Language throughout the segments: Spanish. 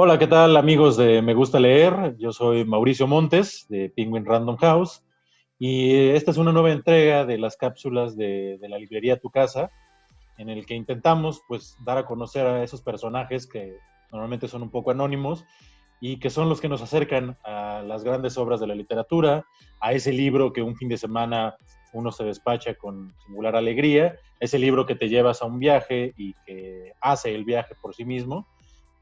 Hola, ¿qué tal amigos de Me Gusta Leer? Yo soy Mauricio Montes de Penguin Random House y esta es una nueva entrega de las cápsulas de la librería Tu Casa, en el que intentamos pues dar a conocer a esos personajes que normalmente son un poco anónimos y que son los que nos acercan a las grandes obras de la literatura, a ese libro que un fin de semana uno se despacha con singular alegría, ese libro que te llevas a un viaje y que hace el viaje por sí mismo.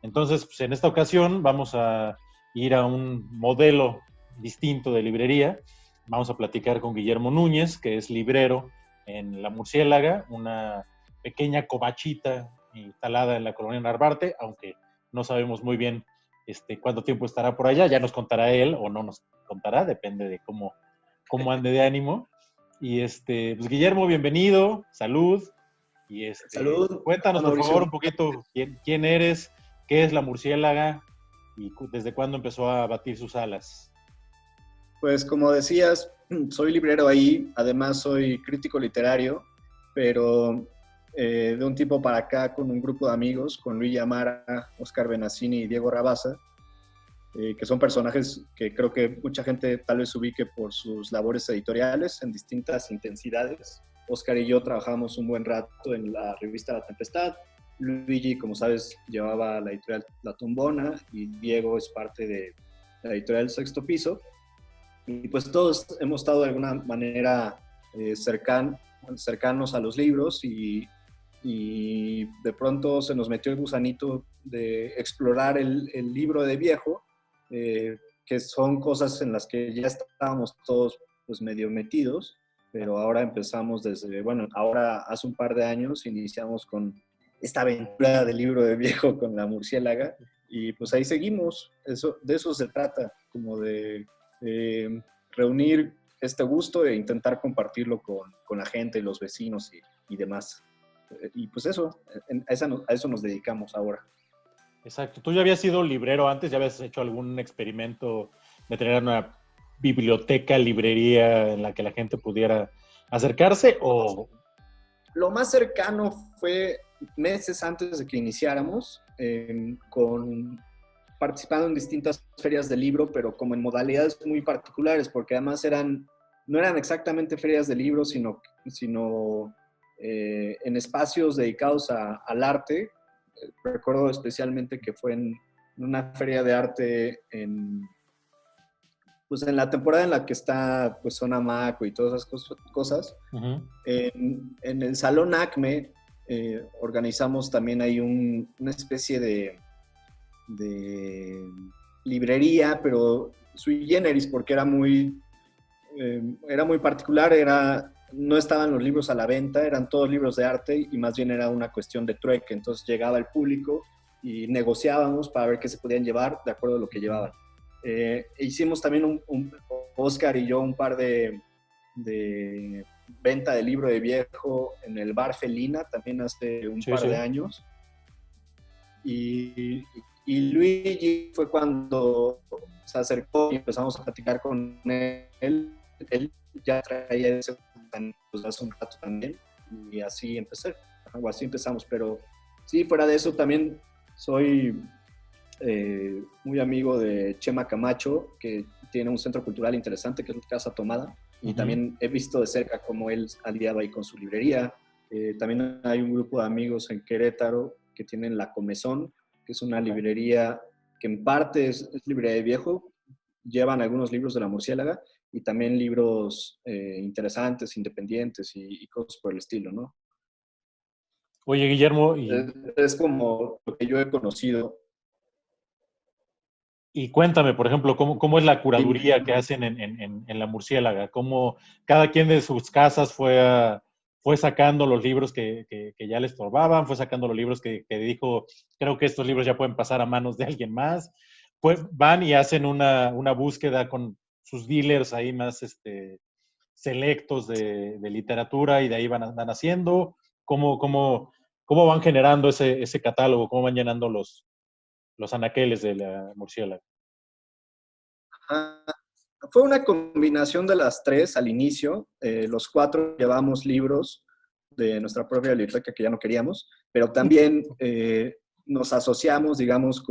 Entonces, pues, en esta ocasión vamos a ir a un modelo distinto de librería. Vamos a platicar con Guillermo Núñez, que es librero en La Murciélaga, una pequeña covachita instalada en la colonia Narvarte, aunque no sabemos muy bien cuánto tiempo estará por allá. Ya nos contará él o no nos contará, depende de cómo ande de ánimo. Y pues Guillermo, bienvenido, salud. Y Salud, cuéntanos por favor un Mauricio. poquito quién eres, qué es la murciélaga y desde cuándo empezó a batir sus alas. Pues como decías, soy librero ahí, además soy crítico literario, pero de un tiempo para acá con un grupo de amigos, con Luis Amara, Oscar Benassini y Diego Rabasa, que son personajes que creo que mucha gente tal vez ubique por sus labores editoriales en distintas intensidades. Oscar y yo trabajamos un buen rato en la revista La Tempestad. Luigi, como sabes, llevaba la editorial La Tumbona y Diego es parte de la editorial Sexto Piso. Y pues todos hemos estado de alguna manera cercanos a los libros y de pronto se nos metió el gusanito de explorar el libro de viejo, que son cosas en las que ya estábamos todos pues medio metidos, pero ahora empezamos ahora hace un par de años iniciamos con esta aventura del libro de viejo con la murciélaga y pues ahí seguimos. De eso se trata, como de reunir este gusto e intentar compartirlo con la gente, los vecinos y demás. Y pues eso, a eso nos dedicamos ahora. Exacto. ¿Tú ya habías sido librero antes? ¿Ya habías hecho algún experimento de tener una biblioteca, librería en la que la gente pudiera acercarse? O Lo más cercano fue meses antes de que iniciáramos, participando en distintas ferias de libro, pero como en modalidades muy particulares, porque además no eran exactamente ferias de libro, sino en espacios dedicados al arte. Recuerdo especialmente que fue en una feria de arte pues en la temporada en la que está pues Zona Maco y todas esas cosas. uh-huh. En el Salón ACME organizamos también ahí una especie de librería, pero sui generis, porque era muy particular, no estaban los libros a la venta, eran todos libros de arte y más bien era una cuestión de trueque. Entonces llegaba el público y negociábamos para ver qué se podían llevar de acuerdo a lo que llevaban. Hicimos también Oscar y yo un par de venta de libro de viejo en el bar Felina también hace un Sí, par de sí. años. Y Luigi fue cuando se acercó y empezamos a platicar con él. Él ya traía ese pues, hace un rato también y así empezamos. Pero sí, fuera de eso también soy muy amigo de Chema Camacho, que tiene un centro cultural interesante que es Casa Tomada. Y también he visto de cerca cómo él aliado ahí con su librería. También hay un grupo de amigos en Querétaro que tienen La Comezón, que es una librería que en parte es librería de viejo, llevan algunos libros de La Murciélaga y también libros interesantes, independientes y cosas por el estilo, ¿no? Oye, Guillermo, Es como lo que yo he conocido. y cuéntame, por ejemplo, cómo es la Dime. curaduría que hacen en La Murciélaga, cómo cada quien de sus casas fue sacando los libros que ya les estorbaban, fue sacando los libros que dijo, creo que estos libros ya pueden pasar a manos de alguien más, pues van y hacen una búsqueda con sus dealers ahí más selectos de literatura y de ahí van haciendo, cómo van generando ese catálogo, cómo van llenando los anaqueles de La Murciélaga. Ah, fue una combinación de las tres al inicio. Los cuatro llevamos libros de nuestra propia biblioteca que ya no queríamos, pero también nos asociamos, digamos,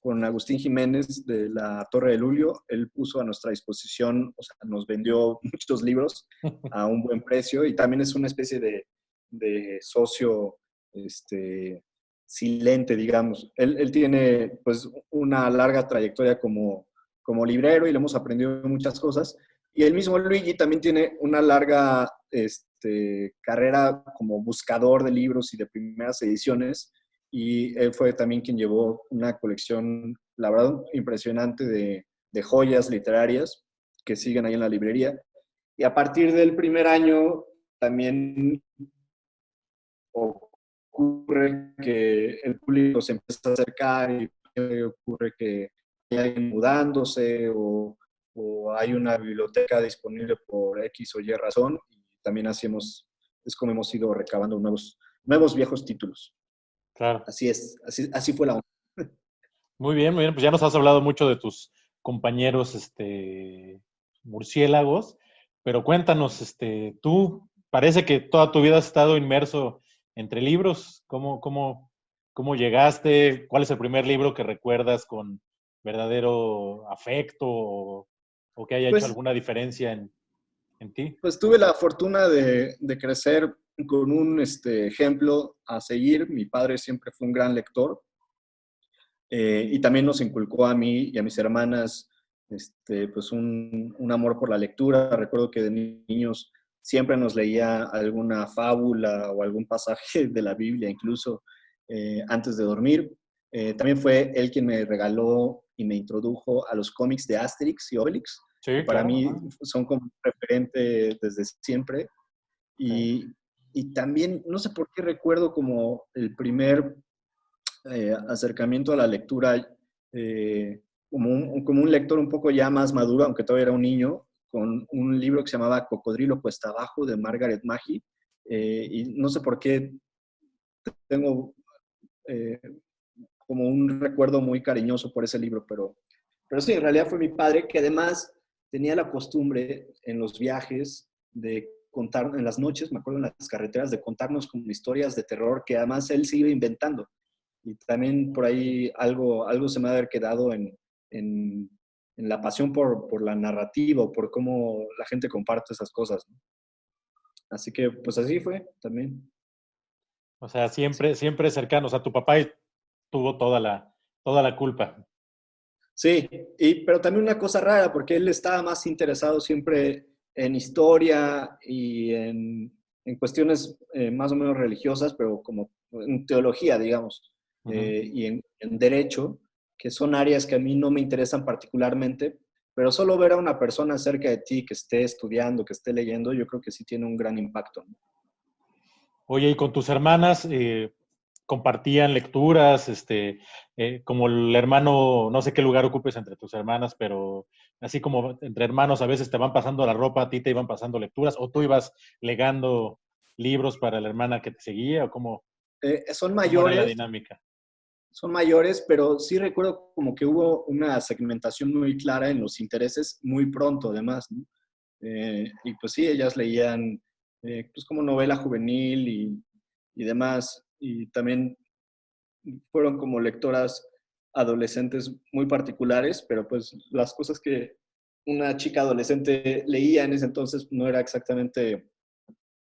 con Agustín Jiménez de la Torre de Lulio. Él puso a nuestra disposición, o sea, nos vendió muchos libros a un buen precio y también es una especie de socio silente, digamos. Él tiene pues una larga trayectoria como librero y le hemos aprendido muchas cosas. Y el mismo Luigi también tiene una larga carrera como buscador de libros y de primeras ediciones. Y él fue también quien llevó una colección, la verdad, impresionante de joyas literarias que siguen ahí en la librería. Y a partir del primer año también ocurre que el público se empieza a acercar y ocurre que hay alguien mudándose o hay una biblioteca disponible por X o Y razón y también así es como hemos ido recabando nuevos viejos títulos. Claro. Así es, así fue la onda. Muy bien, pues ya nos has hablado mucho de tus compañeros, murciélagos, pero cuéntanos, tú parece que toda tu vida has estado inmerso entre libros. ¿Cómo llegaste? ¿Cuál es el primer libro que recuerdas con verdadero afecto o que haya hecho Pues, alguna diferencia en ti? pues tuve la fortuna de crecer con un ejemplo a seguir. Mi padre siempre fue un gran lector. Y también nos inculcó a mí y a mis hermanas pues un amor por la lectura. Recuerdo que de niños siempre nos leía alguna fábula o algún pasaje de la Biblia, incluso antes de dormir. También fue él quien me regaló y me introdujo a los cómics de Asterix y Obelix, que Sí, para claro. mí Ajá. son como un referente desde siempre. Sí. Y también, no sé por qué recuerdo como el primer acercamiento a la lectura como un lector un poco ya más maduro, aunque todavía era un niño, con un libro que se llamaba Cocodrilo Cuesta Abajo de Margaret Mahy. Y no sé por qué tengo eh, como un recuerdo muy cariñoso por ese libro, pero sí, en realidad fue mi padre que además tenía la costumbre en los viajes de contar en las noches, me acuerdo en las carreteras, de contarnos como historias de terror que además él se iba inventando. Y también por ahí algo se me ha de haber quedado en, en la pasión por la narrativa o por cómo la gente comparte esas cosas, ¿no? Así que pues así fue también. O sea, siempre cercanos. O sea, tu papá tuvo toda la culpa. Sí, pero también una cosa rara, porque él estaba más interesado siempre en historia y en cuestiones más o menos religiosas, pero como en teología, digamos, Ujú. y en derecho, que son áreas que a mí no me interesan particularmente, pero solo ver a una persona cerca de ti que esté estudiando, que esté leyendo, yo creo que sí tiene un gran impacto, ¿no? Oye, ¿y con tus hermanas compartían lecturas? Como el hermano, no sé qué lugar ocupes entre tus hermanas, pero así como entre hermanos a veces te van pasando la ropa, a ti te iban pasando lecturas, o tú ibas legando libros para la hermana que te seguía, o Son cómo era la mayores, dinámica. son mayores, pero sí recuerdo como que hubo una segmentación muy clara en los intereses muy pronto, además, ¿no? Y pues sí, ellas leían pues como novela juvenil y demás, y también fueron como lectoras adolescentes muy particulares, pero pues las cosas que una chica adolescente leía en ese entonces no era exactamente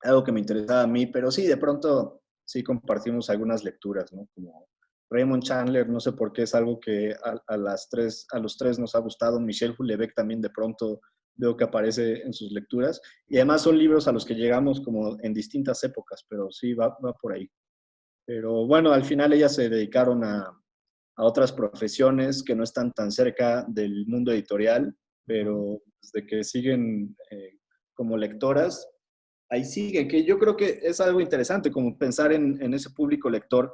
algo que me interesaba a mí, pero sí, de pronto sí compartimos algunas lecturas, ¿no? Como Raymond Chandler, no sé por qué es algo que a los tres nos ha gustado. Michel Houellebecq también de pronto veo que aparece en sus lecturas. Y además son libros a los que llegamos como en distintas épocas, pero sí, va por ahí. Pero bueno, al final ellas se dedicaron a otras profesiones que no están tan cerca del mundo editorial, Ujú. pero desde que siguen como lectoras, ahí sigue, que yo creo que es algo interesante, como pensar en ese público lector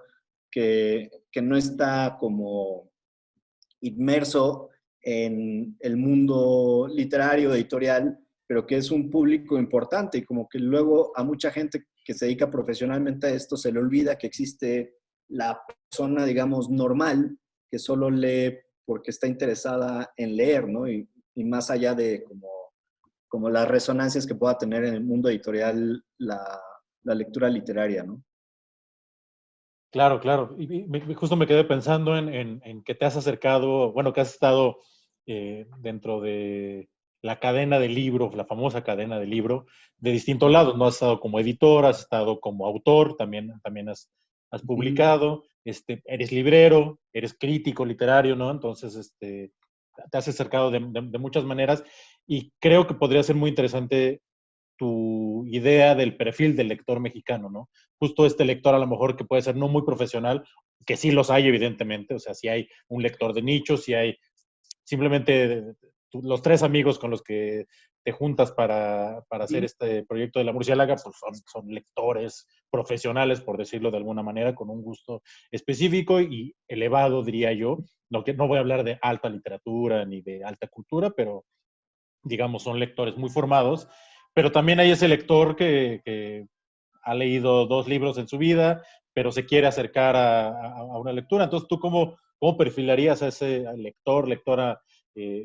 que no está como inmerso en el mundo literario, editorial, pero que es un público importante y como que luego a mucha gente que se dedica profesionalmente a esto se le olvida que existe la persona, digamos, normal, que solo lee porque está interesada en leer, ¿no? Y más allá de como las resonancias que pueda tener en el mundo editorial la lectura literaria, ¿no? Claro, claro. Justo me quedé pensando en que te has acercado, bueno, que has estado dentro de la cadena de libros, la famosa cadena de libro, de distintos lados, ¿no? Has estado como editor, has estado como autor, también has Ujú. publicado, eres librero, eres crítico literario, ¿no? Entonces, te has acercado de muchas maneras y creo que podría ser muy interesante tu idea del perfil del lector mexicano, ¿no? Justo este lector a lo mejor que puede ser no muy profesional, que sí los hay evidentemente, o sea, si hay un lector de nicho, si hay simplemente los tres amigos con los que te juntas para hacer Ujú. este proyecto de la murciélaga, pues son lectores profesionales, por decirlo de alguna manera, con un gusto específico y elevado, diría yo. No, que no voy a hablar de alta literatura ni de alta cultura, pero digamos, son lectores muy formados, pero también hay ese lector que ha leído 2 libros en su vida, pero se quiere acercar a una lectura. Entonces, ¿tú cómo perfilarías a ese lector, lectora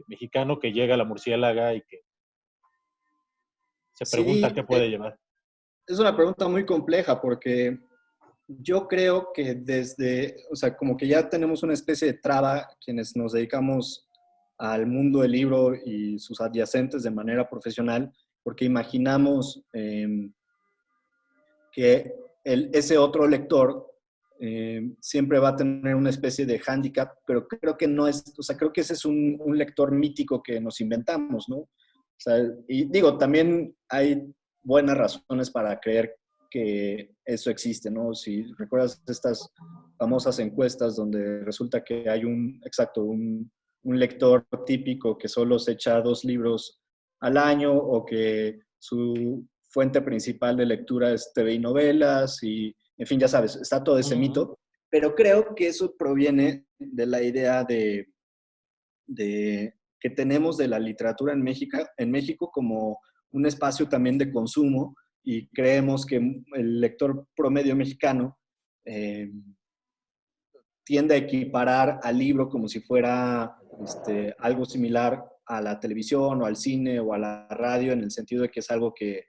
mexicano que llega a la murciélaga y que se pregunta qué Sí, puede llevar? es una pregunta muy compleja porque yo creo que o sea, como que ya tenemos una especie de traba quienes nos dedicamos al mundo del libro y sus adyacentes de manera profesional, porque imaginamos que ese otro lector siempre va a tener una especie de hándicap, pero creo que no es, o sea, creo que ese es un lector mítico que nos inventamos, ¿no? O sea, y digo, también hay buenas razones para creer que eso existe, ¿no? Si recuerdas estas famosas encuestas donde resulta que hay exacto, un lector típico que solo se echa 2 libros al año o que su fuente principal de lectura es TV y novelas y, en fin, ya sabes, está todo ese Ujú. mito, pero creo que eso proviene de la idea de que tenemos de la literatura en México como un espacio también de consumo y creemos que el lector promedio mexicano eh, tiende a equiparar al libro como si fuera algo similar a la televisión o al cine o a la radio, en el sentido de que es algo que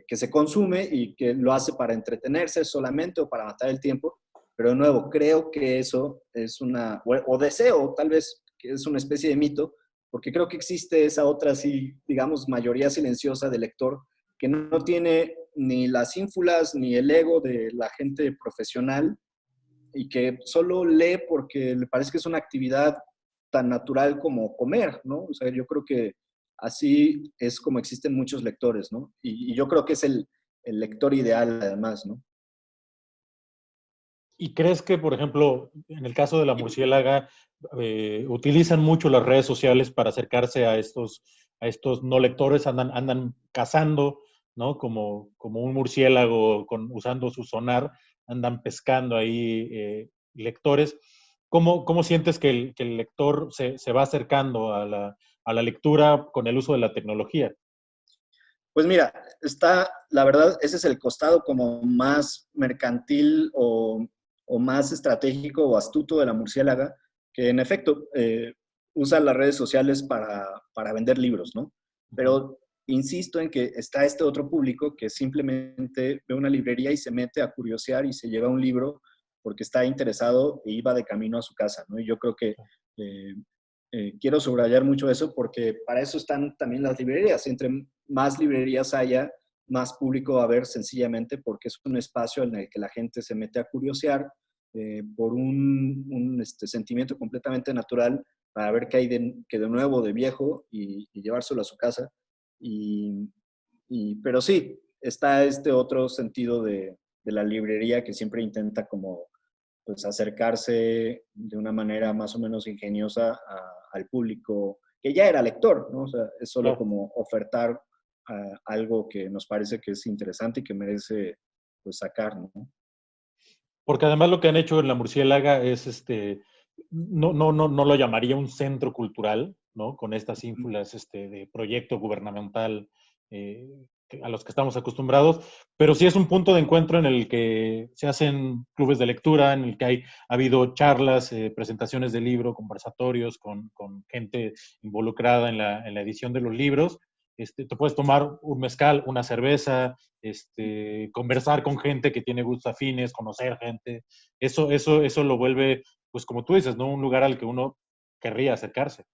se consume y que lo hace para entretenerse solamente o para matar el tiempo. Pero de nuevo, creo que eso es o deseo tal vez que es una especie de mito, porque creo que existe esa otra, sí, digamos, mayoría silenciosa de lector que no tiene ni las ínfulas ni el ego de la gente profesional y que solo lee porque le parece que es una actividad tan natural como comer, ¿no? O sea, yo creo que así es como existen muchos lectores, ¿no? Y yo creo que es el lector ideal, además, ¿no? ¿Y crees que, por ejemplo, en el caso de la murciélaga, utilizan mucho las redes sociales para acercarse a estos no lectores, andan cazando, ¿no? Como un murciélago usando su sonar, andan pescando ahí lectores. ¿Cómo sientes que el lector se va acercando a la lectura con el uso de la tecnología? Pues mira, la verdad, ese es el costado como más mercantil o más estratégico o astuto de la murciélaga, que en efecto usa las redes sociales para vender libros, ¿no? Ujú. Pero insisto en que está este otro público que simplemente ve una librería y se mete a curiosear y se lleva un libro porque está interesado e iba de camino a su casa, ¿no? Y yo creo que eh, quiero subrayar mucho eso porque para eso están también las librerías. Entre más librerías haya, más público va a haber sencillamente porque es un espacio en el que la gente se mete a curiosear por un sentimiento completamente natural para ver qué hay que de nuevo de viejo y llevárselo a su casa. Y, pero sí, está este otro sentido de la librería que siempre intenta como pues acercarse de una manera más o menos ingeniosa al público que ya era lector, ¿no? O sea, es solo Claro. como ofertar algo que nos parece que es interesante y que merece pues sacar, ¿no? Porque además lo que han hecho en la Murciélaga es no lo llamaría un centro cultural, ¿no? Con estas ínfulas de proyecto gubernamental eh, a los que estamos acostumbrados, pero sí es un punto de encuentro en el que se hacen clubes de lectura, en el que ha habido charlas, presentaciones de libro, conversatorios con gente involucrada en la edición de los libros. te puedes tomar un mezcal, una cerveza, conversar con gente que tiene gustos afines, conocer gente. Eso lo vuelve, pues como tú dices, ¿no? Un lugar al que uno querría acercarse.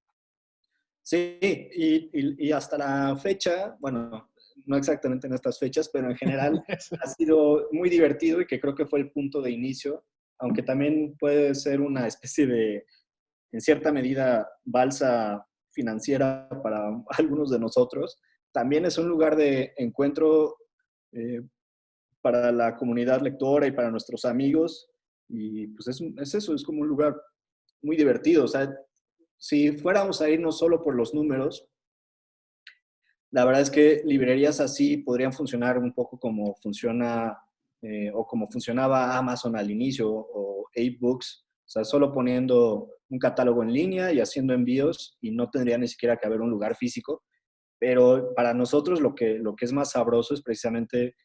Sí, y hasta la fecha, bueno, no exactamente en estas fechas, pero en general ha sido muy divertido y que creo que fue el punto de inicio, aunque también puede ser una especie de, en cierta medida, balsa financiera para algunos de nosotros. También es un lugar de encuentro eh, para la comunidad lectora y para nuestros amigos. Y pues es eso, es como un lugar muy divertido. O sea, si fuéramos a irnos solo por los números, la verdad es que librerías así podrían funcionar un poco como funciona o como funcionaba Amazon al inicio o 8Books, o sea, solo poniendo un catálogo en línea y haciendo envíos y no tendría ni siquiera que haber un lugar físico. Pero para nosotros lo que es más sabroso es precisamente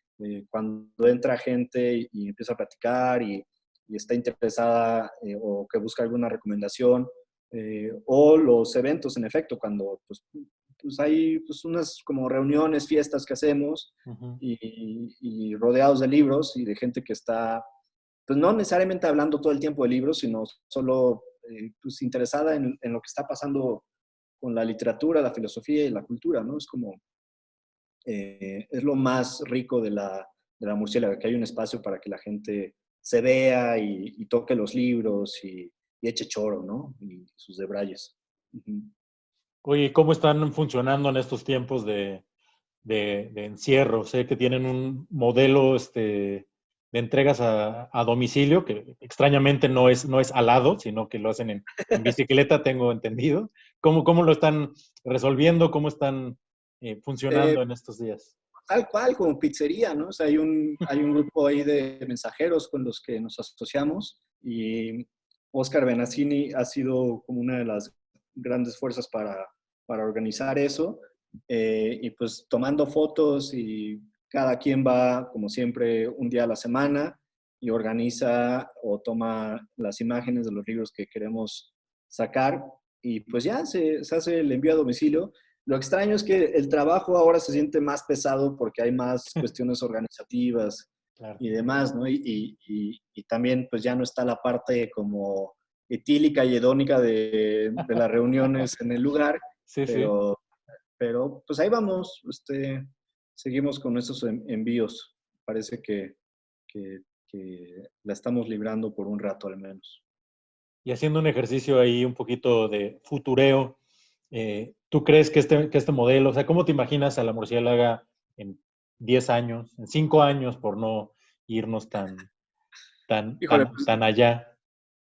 cuando entra gente y empieza a platicar y está interesada o que busca alguna recomendación, o los eventos, en efecto, cuando pues hay pues unas como reuniones, fiestas que hacemos Ujú. y rodeados de libros y de gente que está, pues no necesariamente hablando todo el tiempo de libros, sino solo pues interesada en lo que está pasando con la literatura, la filosofía y la cultura, ¿no? Es como, es lo más rico de la murciélaga, que hay un espacio para que la gente se vea y toque los libros y eche choro, ¿no? Y sus debrayes. Ujú. Oye, ¿cómo están funcionando en estos tiempos de encierro? Sé que tienen un modelo de entregas a domicilio, que extrañamente no es alado, sino que lo hacen en bicicleta, tengo entendido. ¿Cómo lo están resolviendo? ¿Cómo están Eh, funcionando en estos días? Tal cual, como pizzería, ¿no? O sea, hay un grupo ahí de mensajeros con los que nos asociamos y Oscar Benazzini ha sido como una de las grandes fuerzas para organizar eso. Y pues tomando fotos y cada quien va, como siempre, un día a la semana y organiza o toma las imágenes de los libros que queremos sacar y pues ya se hace el envío a domicilio. Lo extraño es que el trabajo ahora se siente más pesado porque hay más cuestiones organizativas Claro. y demás, ¿no? Y también pues ya no está la parte como etílica y hedónica de las reuniones en el lugar, Sí, sí. pero, pero pues ahí vamos, seguimos con esos envíos. Parece que la estamos librando por un rato al menos. Y haciendo un ejercicio ahí un poquito de futureo, ¿tú crees que este modelo, o sea, cómo te imaginas a la murciélaga en 10 años, en 5 años, por no irnos tan, tan, Híjole, tan, tan allá?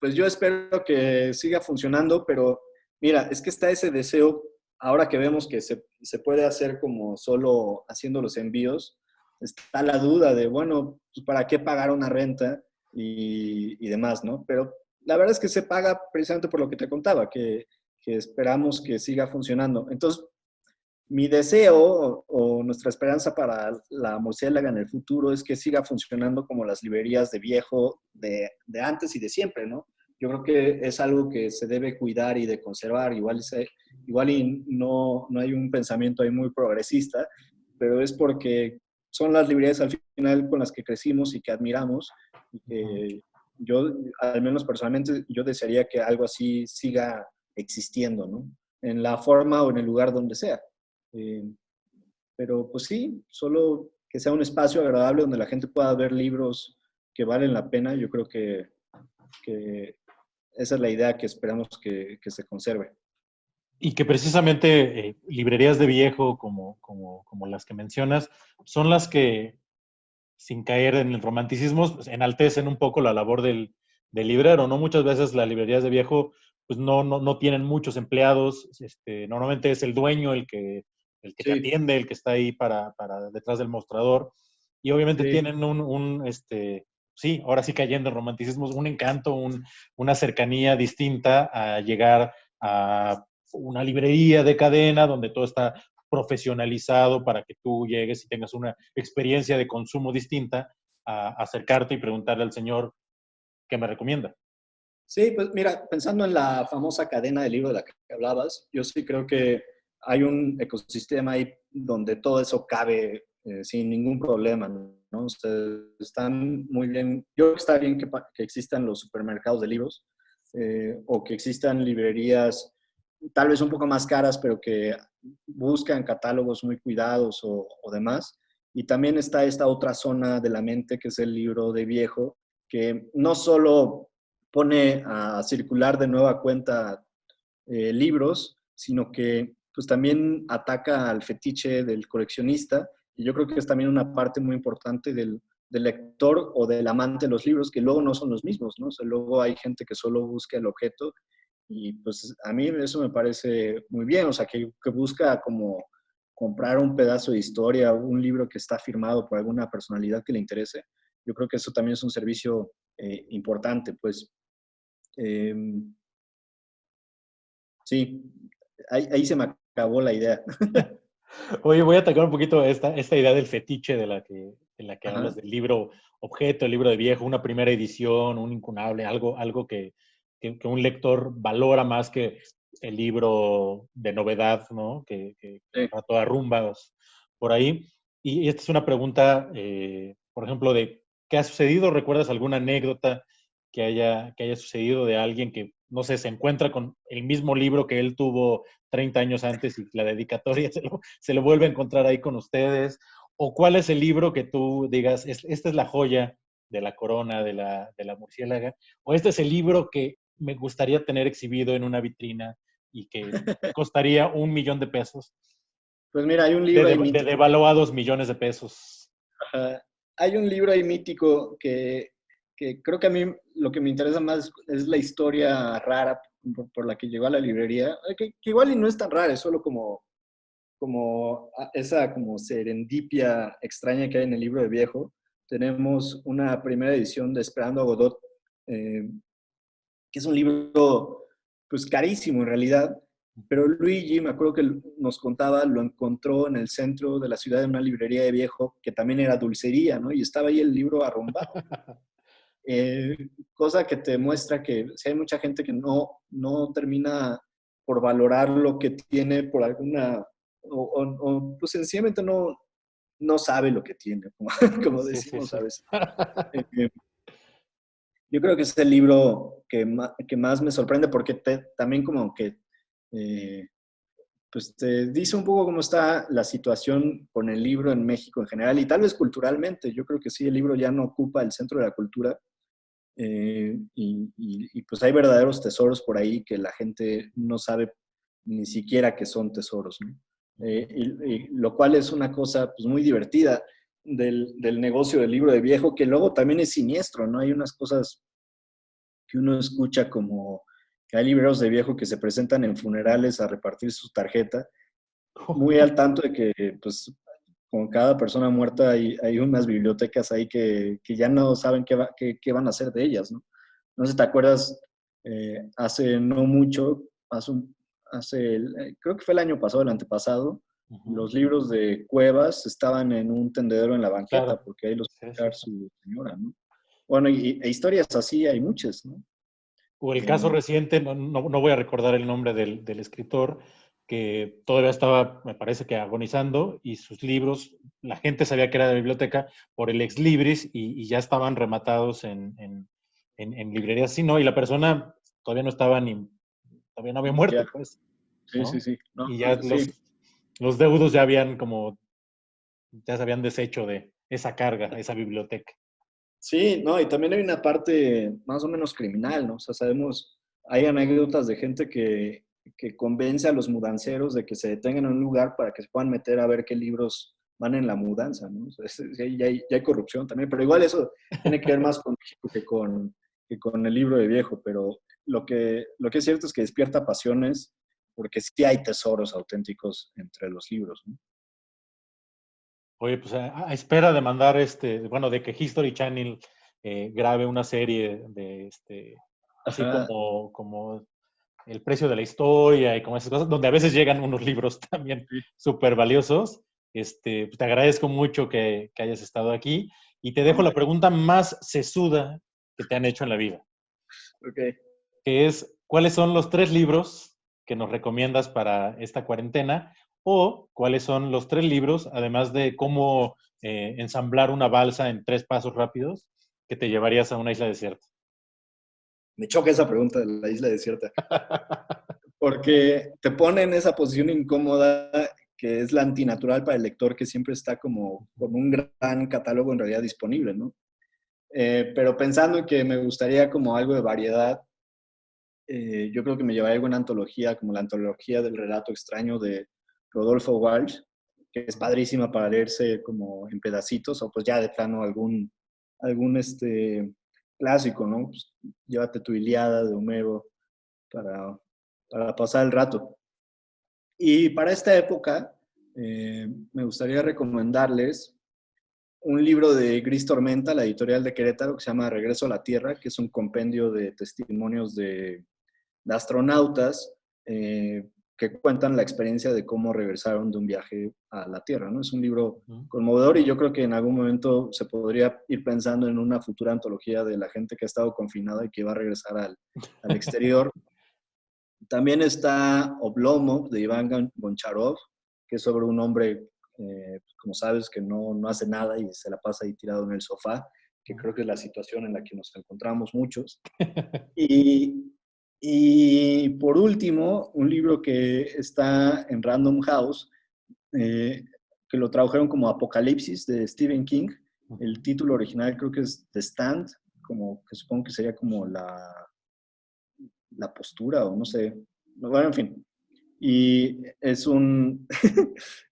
pues yo espero que siga funcionando, pero mira, es que está ese deseo, ahora que vemos que se puede hacer como solo haciendo los envíos, está la duda de, bueno, pues ¿para qué pagar una renta y demás, ¿no? Pero la verdad es que se paga precisamente por lo que te contaba, que esperamos que siga funcionando. Entonces, mi deseo o nuestra esperanza para la murciélaga en el futuro es que siga funcionando como las librerías de viejo de antes y de siempre, ¿no? Yo creo que es algo que se debe cuidar y de conservar. Igual y no hay un pensamiento ahí muy progresista, pero es porque son las librerías al final con las que crecimos y que admiramos y Ujú. que yo, al menos personalmente, yo desearía que algo así siga existiendo, ¿no? En la forma o en el lugar donde sea. Eh, pero pues sí, solo que sea un espacio agradable donde la gente pueda ver libros que valen la pena, yo creo que esa es la idea que esperamos que se conserve. Y que precisamente librerías de viejo, como las que mencionas, son las que, sin caer en el romanticismo, pues, enaltecen un poco la labor del librero, ¿no? Muchas veces las librerías de viejo pues no tienen muchos empleados, normalmente es el dueño el que te Sí, atiende, el que está ahí para detrás del mostrador, y obviamente sí, tienen sí, ahora sí cayendo en romanticismo, un encanto, una cercanía distinta a llegar a una librería de cadena donde todo está profesionalizado para que tú llegues y tengas una experiencia de consumo distinta a acercarte y preguntarle al señor qué me recomienda. sí, pues mira, pensando en la famosa cadena de libro de la que hablabas, yo sí creo que hay un ecosistema ahí donde todo eso cabe sin ningún problema, ¿no? O sea, están muy bien. Yo creo que está bien que existan los supermercados de libros o que existan librerías tal vez un poco más caras, pero que buscan catálogos muy cuidados o demás. Y también está esta otra zona de la mente que es el libro de viejo, que no solo pone a circular de nueva cuenta libros, sino que pues también ataca al fetiche del coleccionista, y yo creo que es también una parte muy importante del lector o del amante de los libros, que luego no son los mismos, ¿no? O sea, luego hay gente que solo busca el objeto, y pues a mí eso me parece muy bien, o sea, que busca como comprar un pedazo de historia, un libro que está firmado por alguna personalidad que le interese. Yo creo que eso también es un servicio importante, pues. Eh, sí, ahí se me acabó la idea. Oye, voy a atacar un poquito esta idea del fetiche de la que hablas, Ajá, del libro objeto, el libro de viejo, una primera edición, un incunable, algo que un lector valora más que el libro de novedad, ¿no? Que sí. al rato arrumbas por ahí. Y esta es una pregunta, por ejemplo, de ¿qué ha sucedido? ¿Recuerdas alguna anécdota que haya sucedido de alguien que, no sé, se encuentra con el mismo libro que él tuvo 30 años antes y la dedicatoria se lo vuelve a encontrar ahí con ustedes? ¿O cuál es el libro que tú digas, esta es la joya de la corona de la murciélaga? ¿O este es el libro que me gustaría tener exhibido en una vitrina y que costaría 1 millón de pesos? Pues mira, hay un De, libro de, ahí de mítico. devaluados millones de pesos. Ajá. Hay un libro ahí mítico que creo que a mí lo que me interesa más es la historia rara por la que llegó a la librería, que igual y no es tan rara, es solo como esa como serendipia extraña que hay en el libro de viejo. Tenemos una primera edición de Esperando a Godot, eh, que es un libro pues carísimo en realidad, pero Luigi, me acuerdo que nos contaba, lo encontró en el centro de la ciudad en una librería de viejo, que también era dulcería, ¿no? Y estaba ahí el libro arrumbado. Eh, Cosa que te muestra que si hay mucha gente que no termina por valorar lo que tiene por alguna, pues sencillamente no sabe lo que tiene, como, como Sí, sí, decimos a sí. veces. Eh, yo creo que es el libro que más me sorprende porque también como que eh, pues te dice un poco cómo está la situación con el libro en México en general y tal vez culturalmente. Yo creo que sí, el libro ya no ocupa el centro de la cultura y pues hay verdaderos tesoros por ahí que la gente no sabe ni siquiera que son tesoros, ¿no? Y lo cual es una cosa pues muy divertida del negocio del libro de viejo, que luego también es siniestro, ¿no? Hay unas cosas que uno escucha como que hay libreros de viejo que se presentan en funerales a repartir su tarjeta, muy al tanto de que, pues, con cada persona muerta hay unas bibliotecas ahí que ya no saben qué van a hacer de ellas, ¿no? No sé si te acuerdas, hace no mucho, creo que fue el año pasado, el antepasado, Ujú. los libros de Cuevas estaban en un tendedero en la banqueta, Claro. porque ahí los Sí, fue a sí, dejar sí. su señora, ¿no? Bueno, e historias así hay muchas, ¿no? O el caso Eh, reciente, no voy a recordar el nombre del escritor, que todavía estaba, me parece que agonizando, y sus libros, la gente sabía que era de biblioteca por el ex libris y ya estaban rematados en librerías, sí, ¿no? Y la persona todavía no había muerto, ya, pues, sí, sí, ¿no? sí. No, Y ya sí. los deudos ya se habían deshecho de esa carga, esa biblioteca. Sí, no, y también hay una parte más o menos criminal, ¿no? O sea, sabemos, hay anécdotas de gente que convence a los mudanceros de que se detengan en un lugar para que se puedan meter a ver qué libros van en la mudanza, ¿no? O sea, sí, ya hay corrupción también, pero igual eso tiene que ver más con México que con el libro de viejo, pero lo que es cierto es que despierta pasiones porque sí hay tesoros auténticos entre los libros, ¿no? Oye, pues a espera de mandar bueno, de que History Channel grabe una serie así Ajá. como el precio de la historia y como esas cosas, donde a veces llegan unos libros también Sí. súper valiosos. Pues te agradezco mucho que hayas estado aquí y te dejo la Hombre, pregunta más sesuda que te han hecho en la vida, ok. que es, ¿cuáles son los 3 libros que nos recomiendas para esta cuarentena? o cuáles son los 3 libros, además de cómo ensamblar una balsa en 3 pasos rápidos que te llevarías a una isla desierta. Me choca esa pregunta de la isla desierta, porque te pone en esa posición incómoda que es la antinatural para el lector que siempre está como con un gran catálogo en realidad disponible, ¿no? Pero pensando en que me gustaría como algo de variedad, yo creo que me llevaría alguna antología, como la antología del relato extraño de Rodolfo Walsh, que es padrísima para leerse como en pedacitos, o pues ya de plano algún clásico, ¿no? Pues, llévate tu Ilíada de Homero para, para pasar el rato. Y para esta época, me gustaría recomendarles un libro de Gris Tormenta, la editorial de Querétaro, que se llama Regreso a la Tierra, que es un compendio de testimonios de astronautas que cuentan la experiencia de cómo regresaron de un viaje a la Tierra, ¿no? Es un libro conmovedor y yo creo que en algún momento se podría ir pensando en una futura antología de la gente que ha estado confinada y que va a regresar al exterior. También está Oblomov de Iván Goncharov, que es sobre un hombre, como sabes, que no hace nada y se la pasa ahí tirado en el sofá, que creo que es la situación en la que nos encontramos muchos. Y, y por último, un libro que está en Random House, eh, que lo tradujeron como Apocalipsis de Stephen King. El título original creo que es The Stand, como que supongo que sería como la postura o no sé. Bueno, en fin. Y es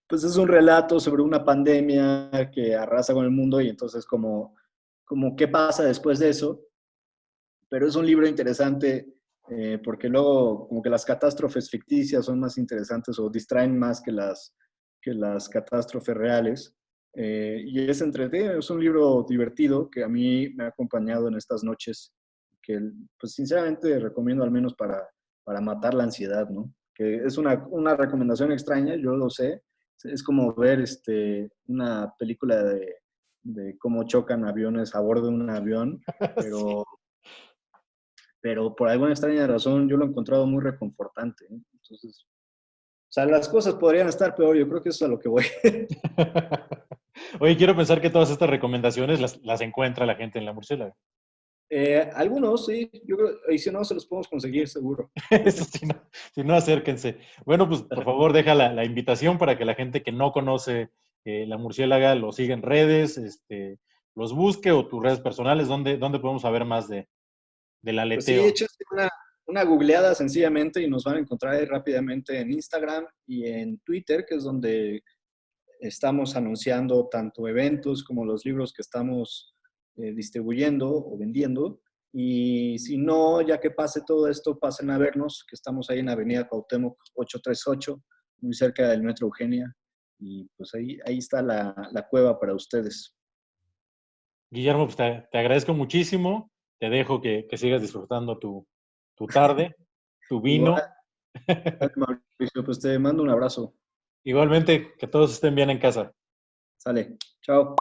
pues es un relato sobre una pandemia que arrasa con el mundo y entonces como qué pasa después de eso. Pero es un libro interesante porque luego como que las catástrofes ficticias son más interesantes o distraen más que las catástrofes reales. Y es entretenido, es un libro divertido que a mí me ha acompañado en estas noches, que pues sinceramente recomiendo al menos para matar la ansiedad, ¿no? Que es una recomendación extraña, yo lo sé, es como ver una película de cómo chocan aviones a bordo de un avión, Sí. pero pero por alguna extraña razón yo lo he encontrado muy reconfortante, ¿eh? Entonces, o sea, las cosas podrían estar peor, yo creo que eso es a lo que voy. Oye, quiero pensar que todas estas recomendaciones las encuentra la gente en La Murciélaga. Algunos, sí, yo creo, y si no, se los podemos conseguir seguro. Eso, si no, acérquense. Bueno, pues por favor, deja la invitación para que la gente que no conoce La Murciélaga lo siga en redes, los busque o tus redes personales, ¿dónde podemos saber más del Pues sí, aleteo? échense una googleada sencillamente y nos van a encontrar ahí rápidamente en Instagram y en Twitter, que es donde estamos anunciando tanto eventos como los libros que estamos distribuyendo o vendiendo. Y si no, ya que pase todo esto, pasen a vernos, que estamos ahí en Avenida Cuauhtémoc 838, muy cerca del Metro Eugenia. Y pues ahí está la cueva para ustedes. Guillermo, pues te agradezco muchísimo. Te dejo que sigas disfrutando tu tarde, tu Igual, vino. Mauricio, pues te mando un abrazo. Igualmente, que todos estén bien en casa. Sale, chao.